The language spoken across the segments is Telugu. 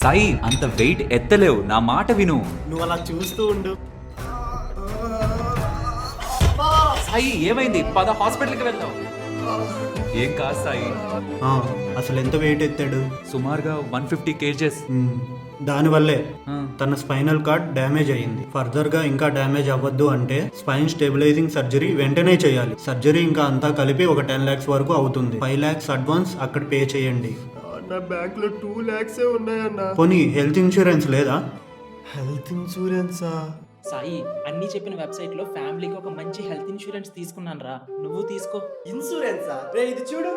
సాయి అంత వెయిట్ ఎత్తలేవు, నా మాట విను. నువ్వు అలా చూస్తూ ఉండు. సాయి ఏమైంది? పద హాస్పిటల్కి వెళ్దాం. ఏం కాదు సాయి, అసలు ఎంత వెయిట్ ఎత్తాడు? సుమారుగా 150 kgs. దానివల్లే తన స్పైనల్ కార్డ్ డ్యామేజ్ అయ్యింది. ఫర్దర్ గా ఇంకా డ్యామేజ్ అవ్వద్దు అంటే స్పైన్ స్టెబిలైజింగ్ సర్జరీ వెంటనే చేయాలి. సర్జరీ ఇంకా అంతా కలిపి ఒక 10 lakhs వరకు అవుతుంది. 5 lakhs అడ్వాన్స్ అక్కడ పే చేయండి. నా బ్యాంక్ లో 2 lakhs ఉన్నాయన్నా. పోనీ హెల్త్ ఇన్సూరెన్స్ లేదా? హెల్త్ ఇన్సూరెన్సా? సాయి, అన్ని చెప్పిన వెబ్సైట్ లో ఫ్యామిలీకి ఒక మంచి హెల్త్ ఇన్సూరెన్స్ తీసుకున్నాను రా, నువ్వు తీసుకో. ఇన్సూరెన్సా? రే ఇది చూడు,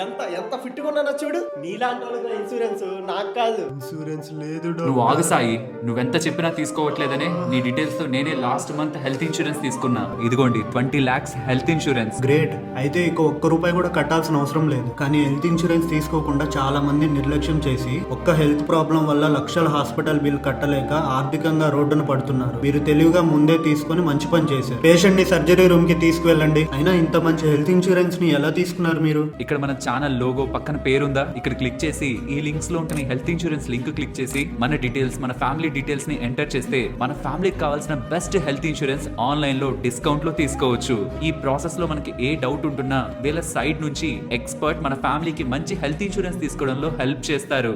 ఎంత ఎంత ఫిట్ గా ఉన్నానో చూడు. నీలాంటి వాళ్ళకి ఇన్సూరెన్స్, నాకు కాదు. ఇన్సూరెన్స్ లేదు. నువ్వు ఆగు సాయి, నువ్వెంత చెప్పినా తీసుకోవట్లేదనే నీ డీటెయిల్స్ తో నేనే లాస్ట్ మంత్ హెల్త్ ఇన్సూరెన్స్ తీసుకున్నా. ఇదిగోండి 20 lakhs హెల్త్ ఇన్సూరెన్స్. గ్రేట్. అయితే ఇక ఒక్క రూపాయి కూడా కట్టాల్సిన అవసరం లేదు. కానీ హెల్త్ ఇన్సూరెన్స్ తీసుకోకుండా చాలా మంది నిర్లక్ష్యం చేసి ఒక్క హెల్త్ ప్రాబ్లం వల్ల లక్షల హాస్పిటల్ బిల్ కట్టలేక ఆర్థికంగా రోడ్డున పడుతున్నారు. మీరు తెలివిగా ముందే తీసుకొని మంచి పని చేశారు. పేషెంట్ ని సర్జరీ రూమ్ కి తీసుకువెళ్ళండి. అయినా ఇంత మంచి హెల్త్ ఇన్సూరెన్స్ ని ఎలా తీసుకున్నారు మీరు? ఇక్కడ మన ఛానల్ లోగో పక్కన పేరుందా, ఇక్కడ క్లిక్ చేసి ఈ లింక్స్ లో ఉంటున్న హెల్త్ ఇన్సూరెన్స్ లింక్ క్లిక్ చేసి మన డీటెయిల్స్, మన ఫ్యామిలీ డీటెయిల్స్ ని ఎంటర్ చేస్తే మన ఫ్యామిలీకి కావాల్సిన బెస్ట్ హెల్త్ ఇన్సూరెన్స్ ఆన్లైన్ లో డిస్కౌంట్ లో తీసుకోవచ్చు. ఈ ప్రాసెస్ లో మనకి ఏ డౌట్ ఉంటున్నా వీళ్ళ సైడ్ నుంచి ఎక్స్పర్ట్ మన ఫ్యామిలీకి మంచి హెల్త్ ఇన్సూరెన్స్ తీసుకోవడంలో హెల్ప్ చేస్తారు.